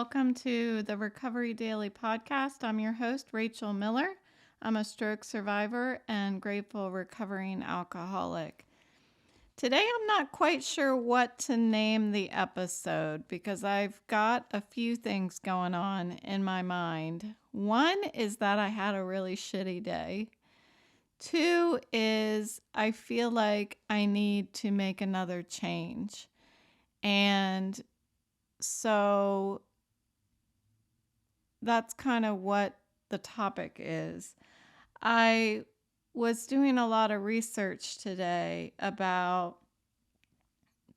welcome to the Recovery Daily podcast. I'm your host, Rachel Miller. I'm a stroke survivor and grateful recovering alcoholic. Today, I'm not quite sure what to name the episode because I've got a few things going on in my mind. One is that I had a really shitty day. Two is I feel like I need to make another change. And so that's kind of what the topic is. I was doing a lot of research today about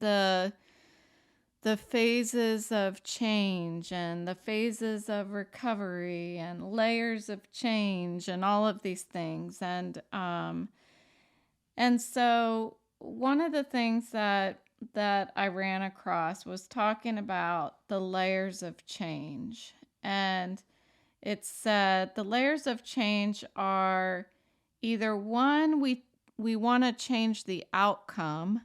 the phases of change and the phases of recovery and layers of change and all of these things. And so one of the things that I ran across was talking about the layers of change. And it said the layers of change are either one, we want to change the outcome,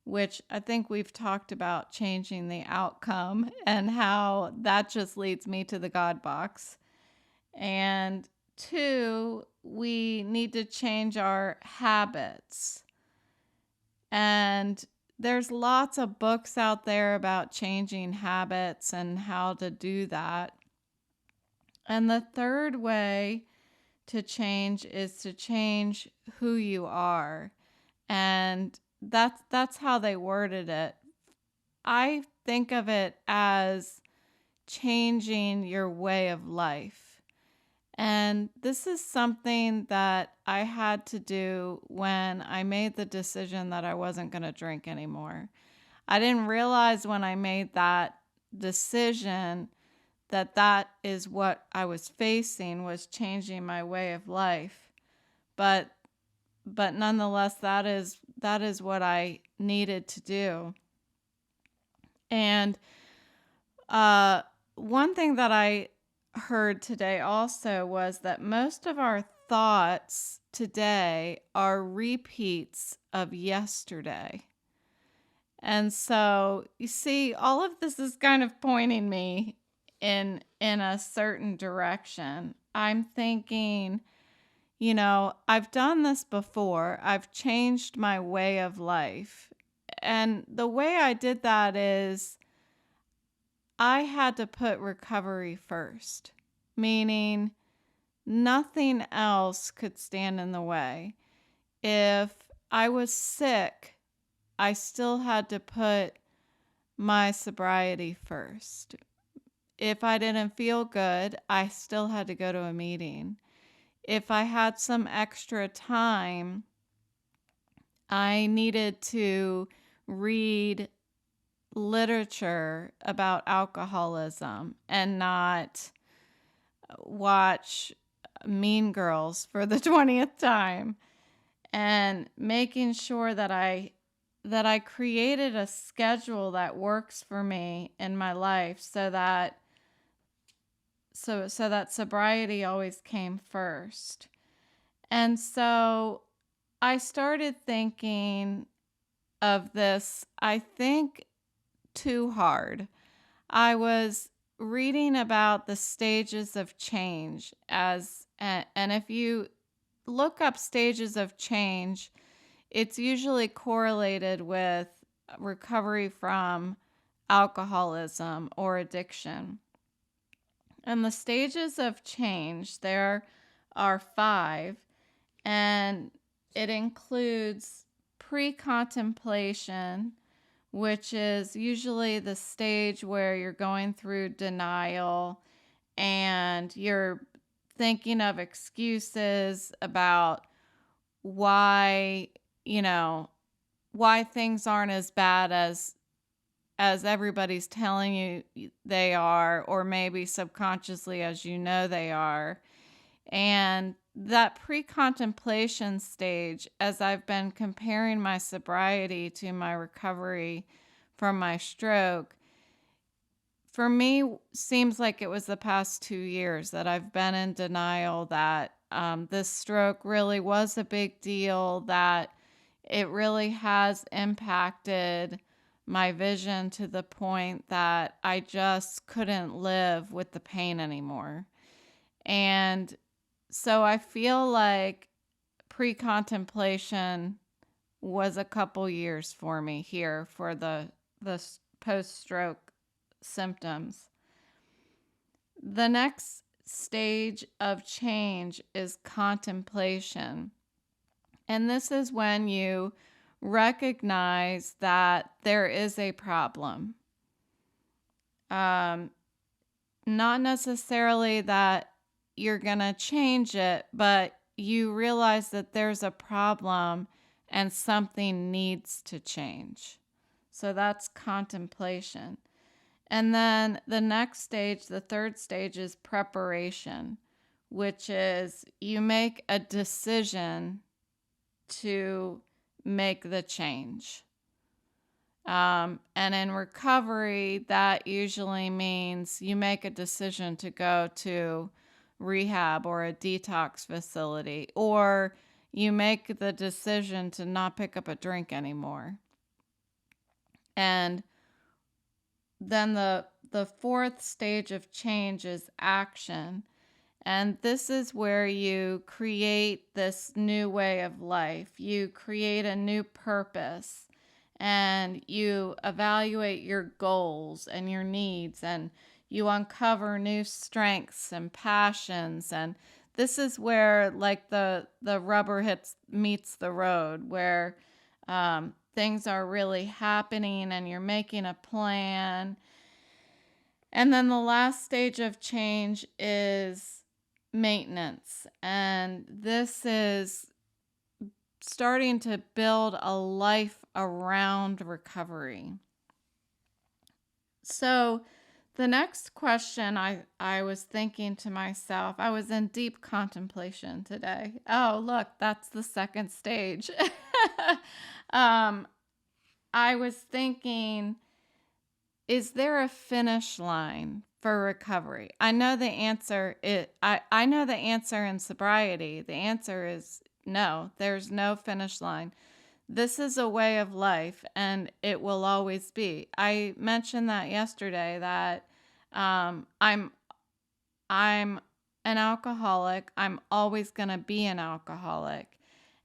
which I think we've talked about changing the outcome and how that just leads me to the God box. And two, we need to change our habits. And there's lots of books out there about changing habits and how to do that. And the third way to change is to change who you are. And that's how they worded it. I think of it as changing your way of life. And this is something that I had to do when I made the decision that I wasn't going to drink anymore. I didn't realize when I made that decision that is what I was facing, was changing my way of life. But nonetheless, that is what I needed to do. And one thing that I heard today also was that most of our thoughts today are repeats of yesterday. And so you see, all of this is kind of pointing me in a certain direction. I'm thinking, I've done this before. I've changed my way of life. And the way I did that is I had to put recovery first, meaning nothing else could stand in the way. If I was sick, I still had to put my sobriety first. If I didn't feel good, I still had to go to a meeting. If I had some extra time, I needed to read literature about alcoholism and not watch Mean Girls for the 20th time. And making sure that I created a schedule that works for me in my life so that sobriety always came first. And so I started thinking of this, I think, too hard. I was reading about the stages of change and if you look up stages of change, it's usually correlated with recovery from alcoholism or addiction. And the stages of change, there are 5, and it includes pre-contemplation, which is usually the stage where you're going through denial and you're thinking of excuses about why, why things aren't as bad as everybody's telling you they are, or maybe subconsciously as they are. And that pre-contemplation stage, as I've been comparing my sobriety to my recovery from my stroke, for me, seems like it was the past 2 years that I've been in denial that this stroke really was a big deal, that it really has impacted my vision to the point that I just couldn't live with the pain anymore. And so I feel like pre-contemplation was a couple years for me here for the post-stroke symptoms. The next stage of change is contemplation. And this is when you recognize that there is a problem. Not necessarily that you're going to change it, but you realize that there's a problem and something needs to change. So that's contemplation. And then the next stage, the third stage, is preparation, which is you make a decision to make the change. And in recovery, that usually means you make a decision to go to rehab or a detox facility, or you make the decision to not pick up a drink anymore. And then the fourth stage of change is action. And this is where you create this new way of life. You create a new purpose and you evaluate your goals and your needs, and you uncover new strengths and passions. And this is where like the rubber meets the road, where things are really happening and you're making a plan. And then the last stage of change is maintenance. And this is starting to build a life around recovery. So the next question I was thinking to myself, I was in deep contemplation today. Oh, look, that's the second stage. I was thinking, is there a finish line for recovery? I know the answer I know the answer in sobriety. The answer is no, there's no finish line. This is a way of life and it will always be. I mentioned that yesterday that I'm an alcoholic. I'm always going to be an alcoholic.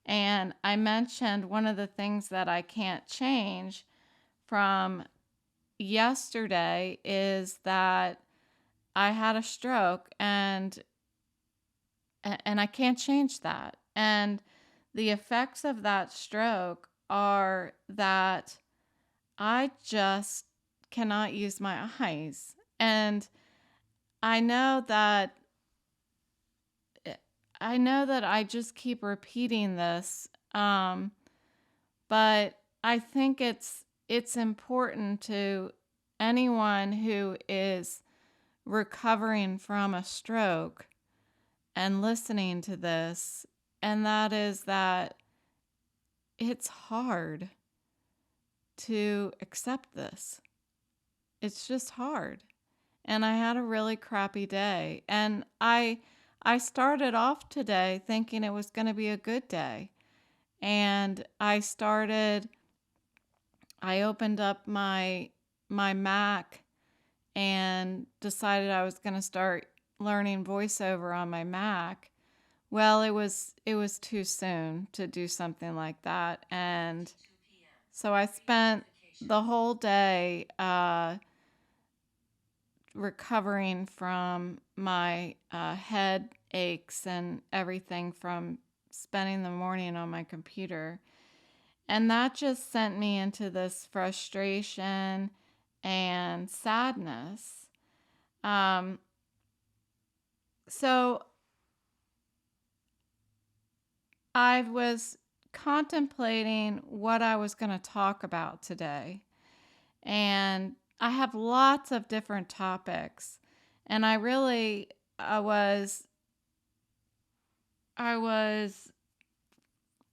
And I mentioned one of the things that I can't change from yesterday is that I had a stroke and I can't change that. And the effects of that stroke are that I just cannot use my eyes. And I know that I just keep repeating this, but I think it's important to anyone who is recovering from a stroke and listening to this, and that is that it's hard to accept this. It's just hard. And I had a really crappy day. And I started off today thinking it was going to be a good day. And I opened up my Mac and decided I was going to start learning voiceover on my Mac. Well, it was too soon to do something like that. And so I spent the whole day recovering from my head aches and everything from spending the morning on my computer. And that just sent me into this frustration and sadness. So I was contemplating what I was going to talk about today. And I have lots of different topics. And I was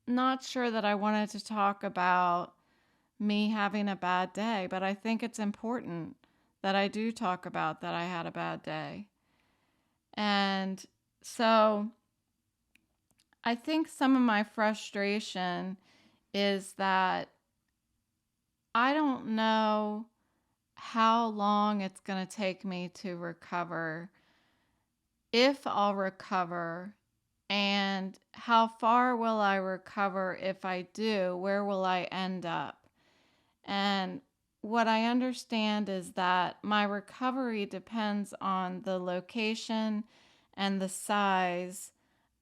not sure that I wanted to talk about me having a bad day, but I think it's important that I do talk about that I had a bad day. And so I think some of my frustration is that I don't know how long it's going to take me to recover, if I'll recover, and how far will I recover if I do? Where will I end up? And what I understand is that my recovery depends on the location and the size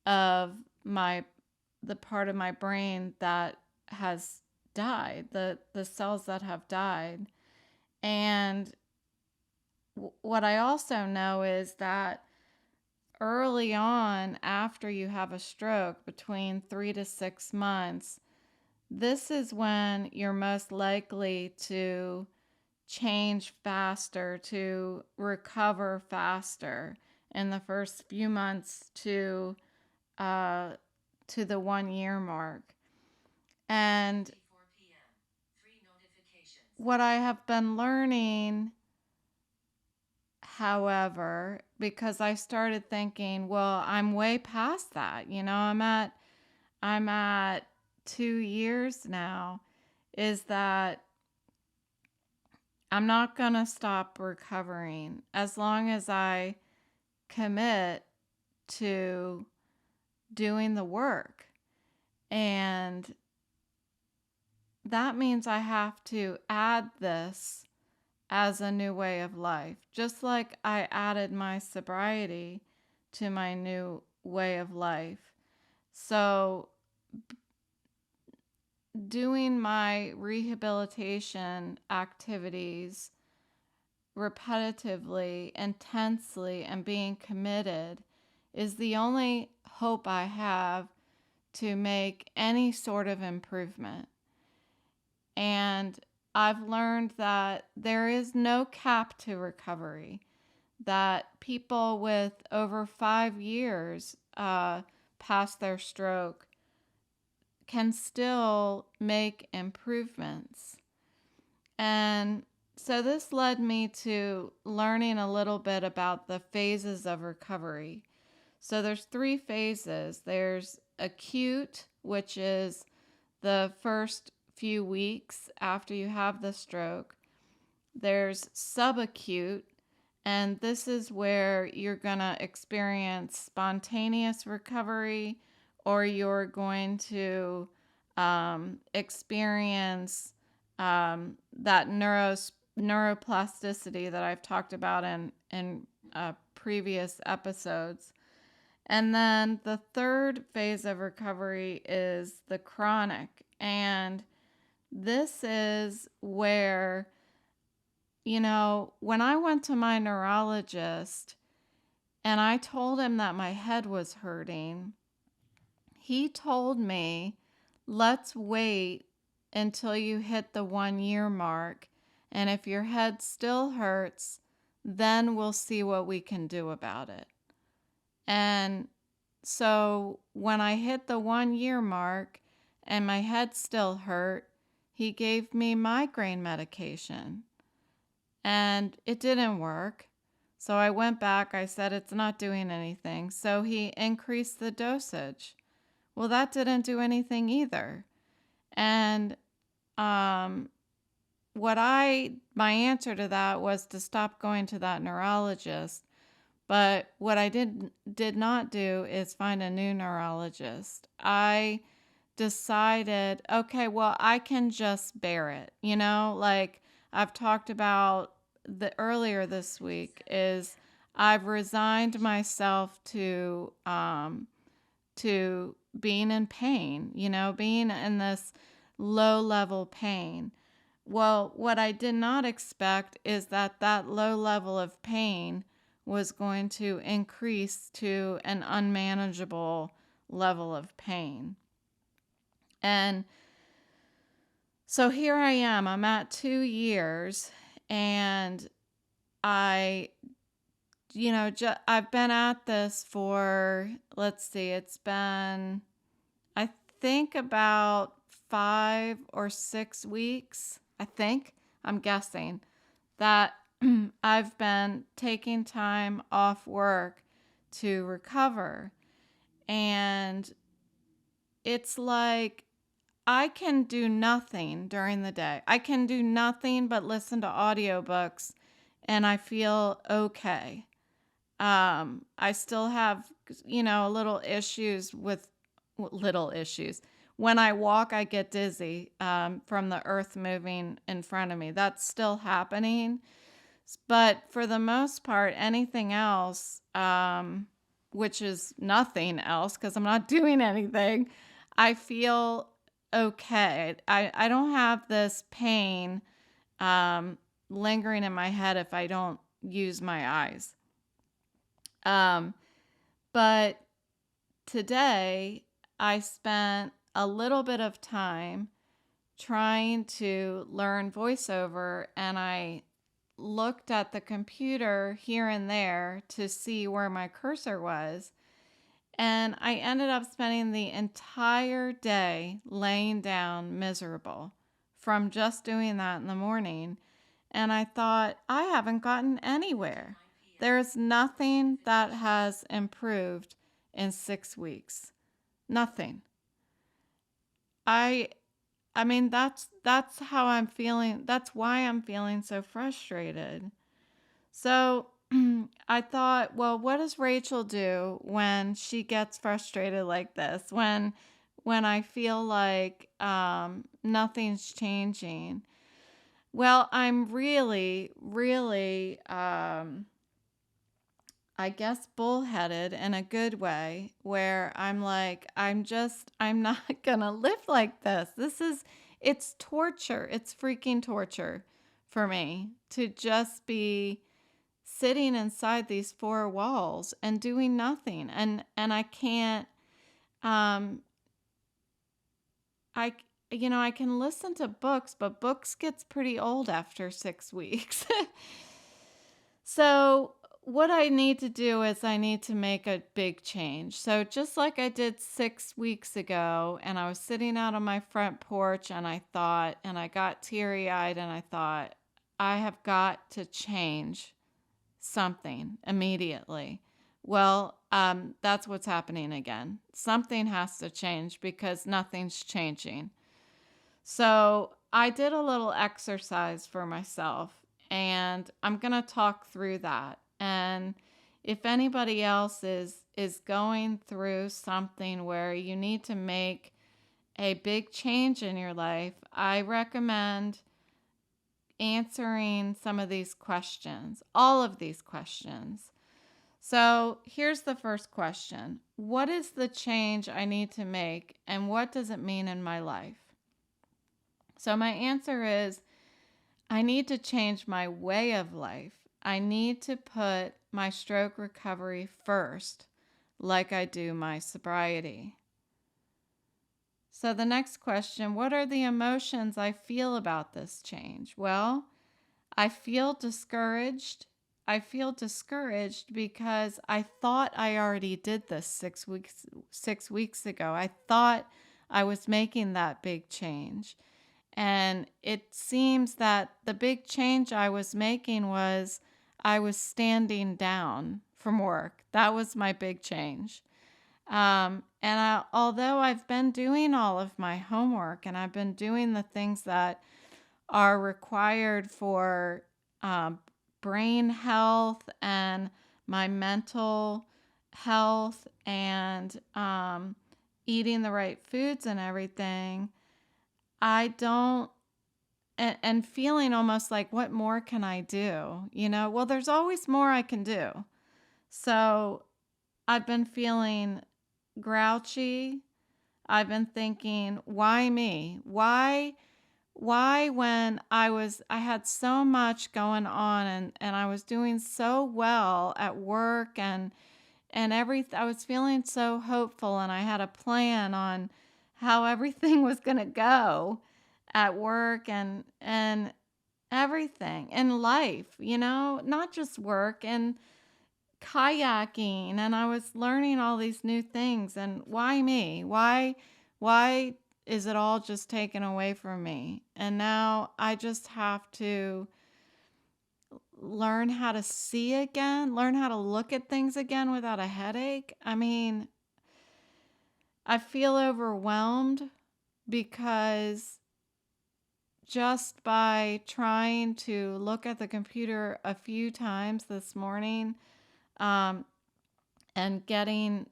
of the part of my brain that has died, the cells that have died. And what I also know is that early on, after you have a stroke, between 3 to 6 months, this is when you're most likely to change faster, to recover faster in the first few months uh, to the 1 year mark. And what I have been learning, however, because I started thinking, well, I'm way past that. I'm at 2 years now, is that I'm not going to stop recovering as long as I commit to doing the work. And that means I have to add this as a new way of life, just like I added my sobriety to my new way of life. So, doing my rehabilitation activities repetitively, intensely, and being committed is the only hope I have to make any sort of improvement. And I've learned that there is no cap to recovery, that people with over 5 years past their stroke can still make improvements. And so this led me to learning a little bit about the phases of recovery. So there's 3 phases. There's acute, which is the first few weeks after you have the stroke. There's subacute, and this is where you're going to experience spontaneous recovery, or you're going to experience that neuroplasticity that I've talked about in previous episodes. And then the third phase of recovery is the chronic. And this is where, when I went to my neurologist and I told him that my head was hurting, he told me, let's wait until you hit the 1 year mark. And if your head still hurts, then we'll see what we can do about it. And so when I hit the 1 year mark and my head still hurt, he gave me migraine medication and it didn't work. So I went back, I said, it's not doing anything. So he increased the dosage. Well, that didn't do anything either. And my answer to that was to stop going to that neurologist. But what I did not do is find a new neurologist. I decided, okay, well, I can just bear it. Like I've talked about earlier this week, is I've resigned myself to being in pain, being in this low level pain. Well, what I did not expect is that low level of pain was going to increase to an unmanageable level of pain. And so here I am, I'm at 2 years, and I've been at this for, let's see, it's been, I think, about 5 or 6 weeks, I'm guessing, that I've been taking time off work to recover. And it's like I can do nothing during the day. I can do nothing but listen to audiobooks and I feel okay. I still have, little issues with little issues. When I walk, I get dizzy from the earth moving in front of me. That's still happening. But for the most part, anything else, which is nothing else because I'm not doing anything, I feel okay. I don't have this pain um, lingering in my head if I don't use my eyes. Um, but today, I spent a little bit of time trying to learn voiceover, and I looked at the computer here and there to see where my cursor was. And I ended up spending the entire day laying down miserable from just doing that in the morning. And I thought, I haven't gotten anywhere. There's nothing that has improved in 6 weeks. Nothing. I I mean that's how I'm feeling. That's why I'm feeling so frustrated. So I thought, well, what does Rachel do when she gets frustrated like this? When I feel like nothing's changing. Well, I'm really, really, I guess, bullheaded in a good way, where I'm like, I'm not gonna live like this. It's torture. It's freaking torture for me to just be sitting inside these four walls and doing nothing. And I can't, um, I, I can listen to books, but books gets pretty old after 6 weeks. So what I need to do is I need to make a big change. So just like I did 6 weeks ago, and I was sitting out on my front porch and I thought, and I got teary-eyed and I thought, I have got to change something immediately. Well, that's what's happening again. Something has to change because nothing's changing. So I did a little exercise for myself, and I'm going to talk through that. And if anybody else is going through something where you need to make a big change in your life, I recommend answering some of these questions, all of these questions. So here's the first question. What is the change I need to make, and what does it mean in my life? So my answer is I need to change my way of life. I need to put my stroke recovery first, like I do my sobriety. So the next question, what are the emotions I feel about this change? Well, I feel discouraged. I feel discouraged because I thought I already did this 6 weeks ago. I thought I was making that big change. And it seems that the big change I was making was I was standing down from work. That was my big change. Although I've been doing all of my homework and I've been doing the things that are required for brain health and my mental health and eating the right foods and everything, I don't, and feeling almost like, what more can I do? Well, there's always more I can do. So I've been feeling grouchy. I've been thinking, why me? Why when I had so much going on and I was doing so well at work and I was feeling so hopeful and I had a plan on how everything was going to go at work and everything in life, not just work and kayaking, and I was learning all these new things. And why me? Why is it all just taken away from me? And now I just have to learn how to see again, learn how to look at things again without a headache. I mean, I feel overwhelmed. because just by trying to look at the computer a few times this morning, um, and getting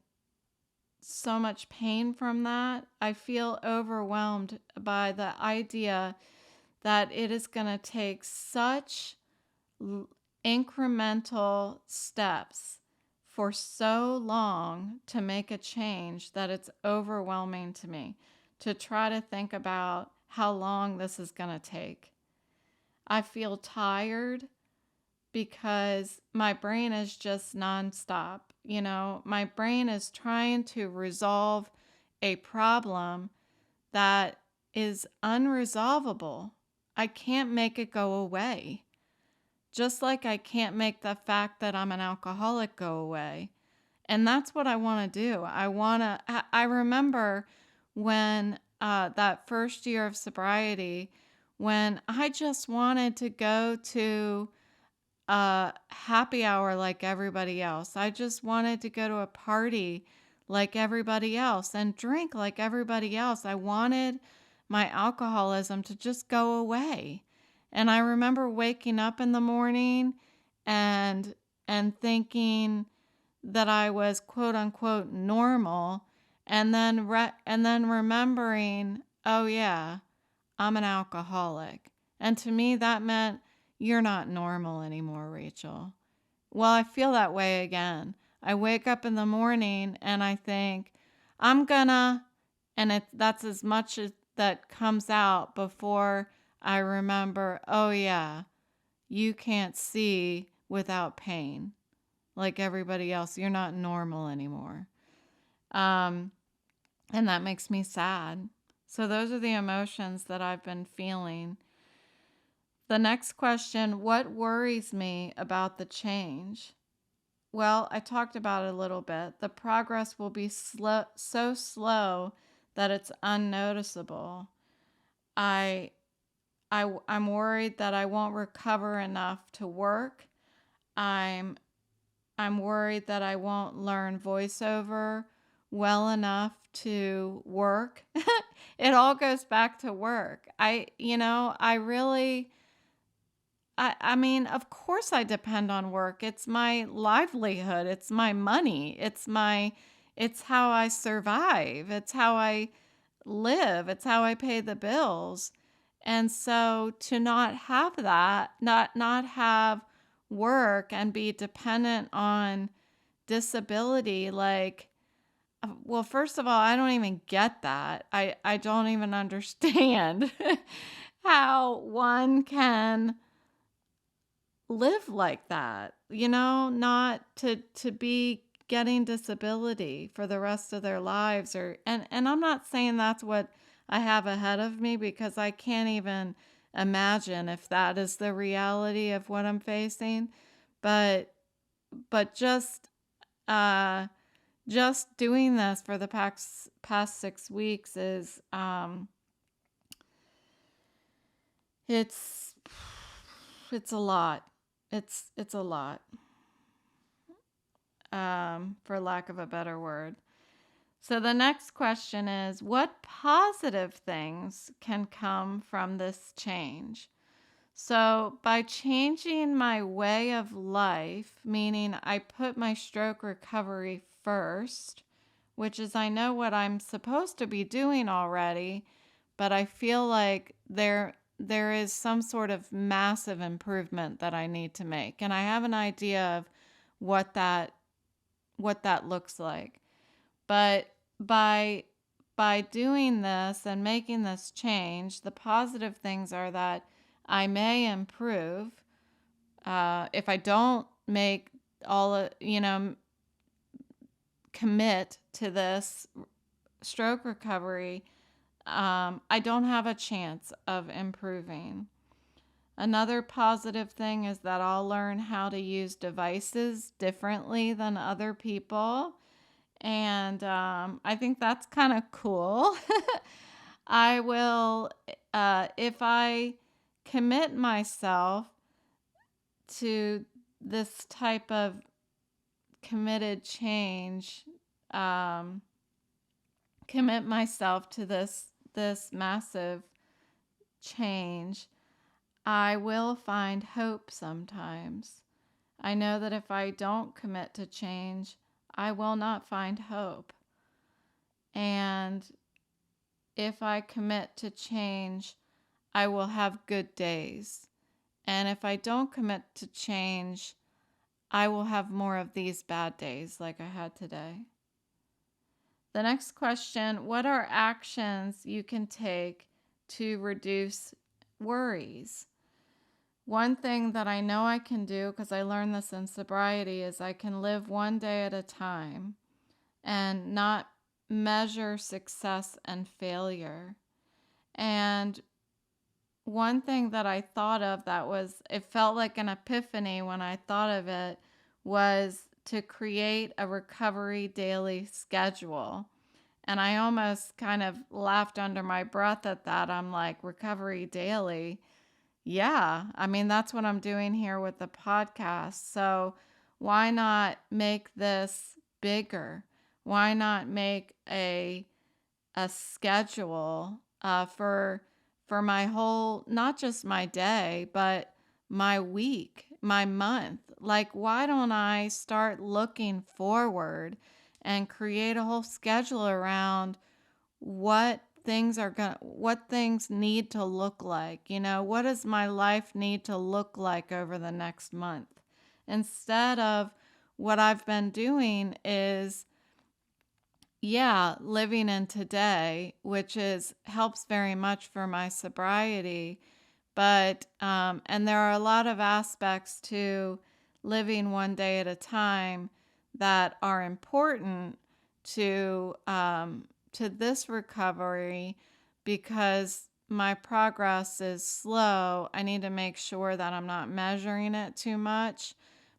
so much pain from that, I feel overwhelmed by the idea that it is going to take such incremental steps for so long to make a change that it's overwhelming to me to try to think about how long this is going to take. I feel tired because my brain is just nonstop. My brain is trying to resolve a problem that is unresolvable. I can't make it go away. Just like I can't make the fact that I'm an alcoholic go away. And that's what I want to do. I remember when that first year of sobriety, when I just wanted to go to happy hour like everybody else. I just wanted to go to a party like everybody else and drink like everybody else. I wanted my alcoholism to just go away. And I remember waking up in the morning and thinking that I was quote unquote normal, and then remembering, oh yeah, I'm an alcoholic. And to me that meant you're not normal anymore, Rachel. Well, I feel that way again. I wake up in the morning and I think, I'm gonna, and that's as much as that comes out before I remember, oh yeah, you can't see without pain like everybody else. You're not normal anymore. Um, and that makes me sad. So those are the emotions that I've been feeling. The next question, what worries me about the change? Well, I talked about it a little bit. The progress will be so slow that it's unnoticeable. I, I'm worried that I won't recover enough to work. I'm I'm worried that I won't learn voiceover well enough to work. It all goes back to work. I really, I mean, of course I depend on work. It's my livelihood. It's my money. It's how I survive. It's how I live. It's how I pay the bills. And so to not have that, not have work and be dependent on disability, like, well, first of all, I don't even get that. I don't even understand how one can live like that, not to be getting disability for the rest of their lives, or and I'm not saying that's what I have ahead of me, because I can't even imagine if that is the reality of what I'm facing. But uh just doing this for the past 6 weeks is it's it's a lot. It's a lot, for lack of a better word. So the next question is, what positive things can come from this change? So by changing my way of life, meaning I put my stroke recovery first, which is, I know what I'm supposed to be doing already, but I feel like there is some sort of massive improvement that I need to make, and I have an idea of what that looks like. But by doing this and making this change, the positive things are that I may improve. If I don't make commit to this stroke recovery, I don't have a chance of improving. Another positive thing is that I'll learn how to use devices differently than other people. And I think that's kind of cool. I will, if I commit myself to this type of committed change, commit myself to this this massive change, I will find hope sometimes. I know that if I don't commit to change, I will not find hope. And if I commit to change, I will have good days. And if I don't commit to change, I will have more of these bad days like I had today. The next question, what are actions you can take to reduce worries? One thing that I know I can do, because I learned this in sobriety, is I can live one day at a time and not measure success and failure. And one thing that I thought of it felt like an epiphany when I thought of it, was to create a recovery daily schedule. And I almost kind of laughed under my breath at that. I'm like, recovery daily? Yeah, I mean, that's what I'm doing here with the podcast. So why not make this bigger? Why not make a schedule for my whole, not just my day, but my week, my month? Like, why don't I start looking forward and create a whole schedule around what what things need to look like? What does my life need to look like over the next month? Instead of what I've been doing is, yeah, living in today, which helps very much for my sobriety. But and there are a lot of aspects to living one day at a time that are important to this recovery, because my progress is slow. I need to make sure that I'm not measuring it too much,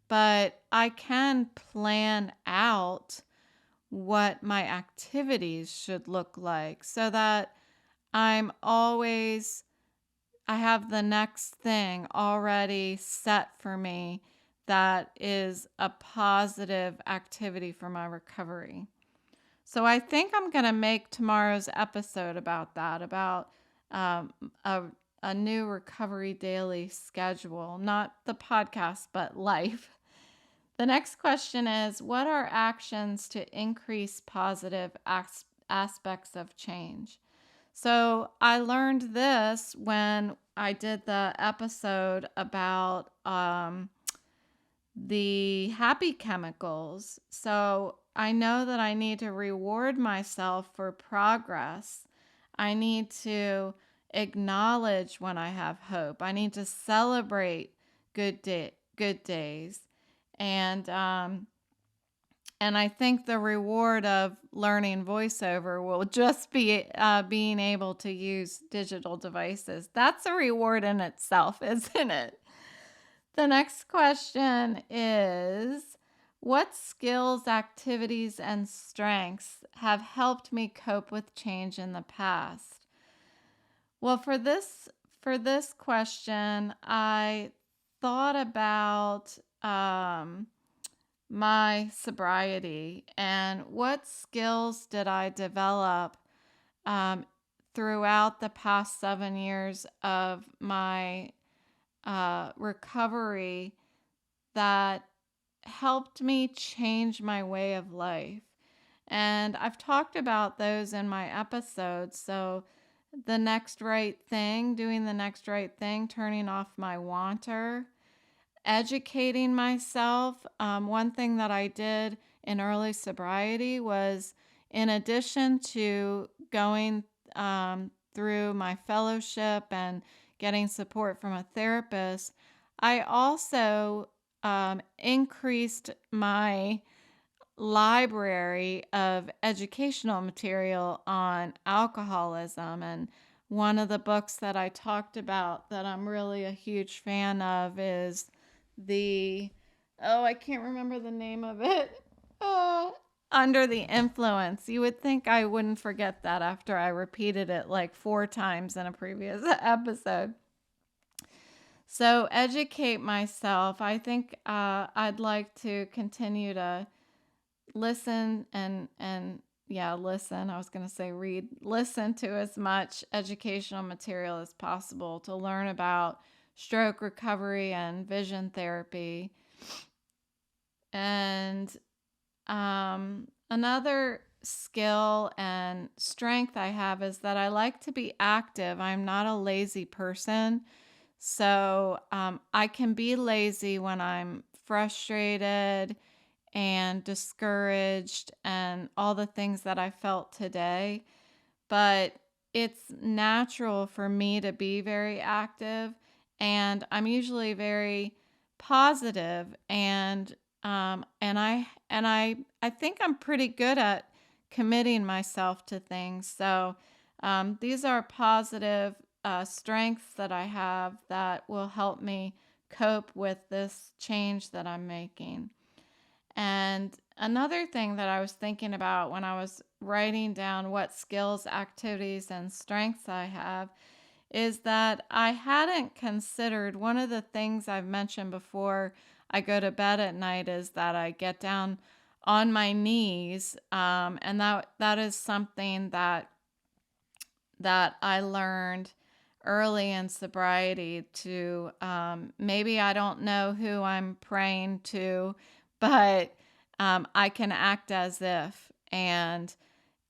but I can plan out what my activities should look like so that I'm always, I have the next thing already set for me that is a positive activity for my recovery. So I think I'm going to make tomorrow's episode about that, about um, a, a new recovery daily schedule, not the podcast, but life. The next question is, what are actions to increase positive aspects of change? So I learned this when I did the episode about the happy chemicals. So I know that I need to reward myself for progress. I need to acknowledge when I have hope. I need to celebrate good days. And I think the reward of learning voiceover will just be being able to use digital devices. That's a reward in itself, isn't it? The next question is, what skills, activities, and strengths have helped me cope with change in the past? Well, for this question, I thought about my sobriety and what skills did I develop um, throughout the past 7 years of my recovery that helped me change my way of life. And I've talked about those in my episodes. So, doing the next right thing, turning off my wanter, educating myself. One thing that I did in early sobriety was, in addition to going through my fellowship and getting support from a therapist, I also increased my library of educational material on alcoholism. And one of the books that I talked about that I'm really a huge fan of is I can't remember the name of it. Oh, Under the Influence. You would think I wouldn't forget that after I repeated it like 4 times in a previous episode. So, educate myself. I think I'd like to continue to listen and listen. I was going to say read, listen to as much educational material as possible to learn about stroke recovery and vision therapy. And another skill and strength I have is that I like to be active. I'm not a lazy person. So I can be lazy when I'm frustrated and discouraged and all the things that I felt today. But it's natural for me to be very active, and I'm usually very positive, and I think I'm pretty good at committing myself to things. So these are positive strengths that I have that will help me cope with this change that I'm making. And another thing that I was thinking about when I was writing down what skills, activities, and strengths I have is that I hadn't considered one of the things I've mentioned before I go to bed at night is that I get down on my knees, and that is something that I learned early in sobriety to maybe I don't know who I'm praying to, but I can act as if. And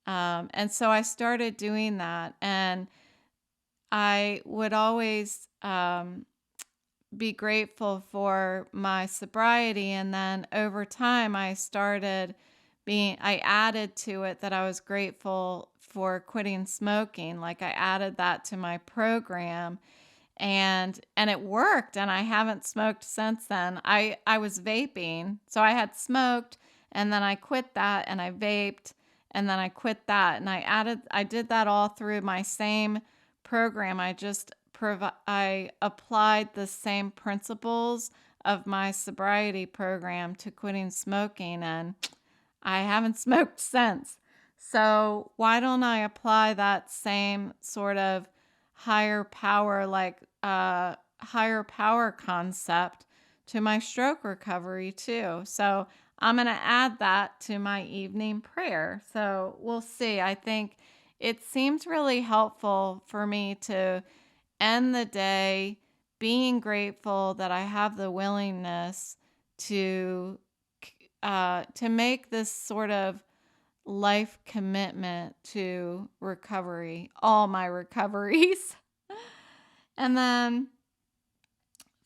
so I started doing that. And I would always be grateful for my sobriety. And then over time, I added to it that I was grateful for quitting smoking. Like I added that to my program, and it worked, and I haven't smoked since then. I was vaping. So I had smoked, and then I quit that, and I vaped, and then I quit that, and I did that all through my same program. I applied the same principles of my sobriety program to quitting smoking, and I haven't smoked since. So why don't I apply that same sort of higher power, higher power concept to my stroke recovery too? So I'm going to add that to my evening prayer. So we'll see. I think it seems really helpful for me to end the day being grateful that I have the willingness to make this sort of life commitment to recovery, all my recoveries. And then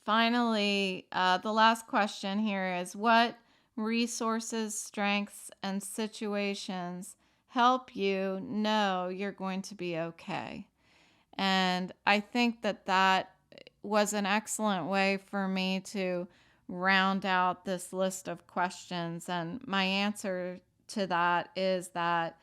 finally, the last question here is what resources, strengths, and situations help you know you're going to be okay? And I think that was an excellent way for me to round out this list of questions. And my answer to that is that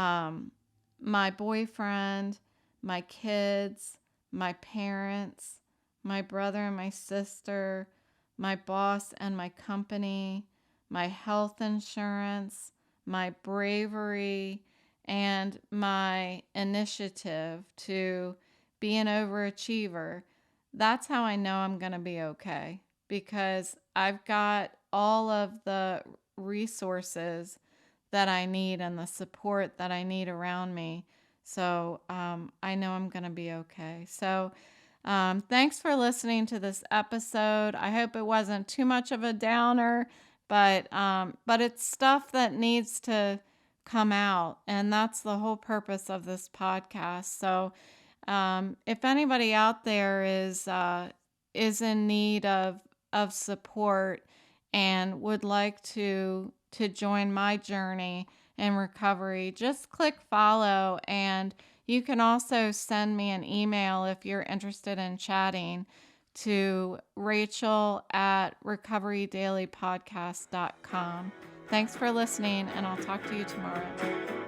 my boyfriend, my kids, my parents, my brother and my sister, my boss and my company, my health insurance, my bravery, and my initiative to be an overachiever. That's how I know I'm going to be okay, because I've got all of the resources that I need and the support that I need around me. So I know I'm going to be okay. So thanks for listening to this episode. I hope it wasn't too much of a downer, but it's stuff that needs to come out, and that's the whole purpose of this podcast. So if anybody out there is in need of support and would like to join my journey in recovery, just click follow, and you can also send me an email if you're interested in chatting to Rachel@recoverydailypodcast.com. Thanks for listening, and I'll talk to you tomorrow.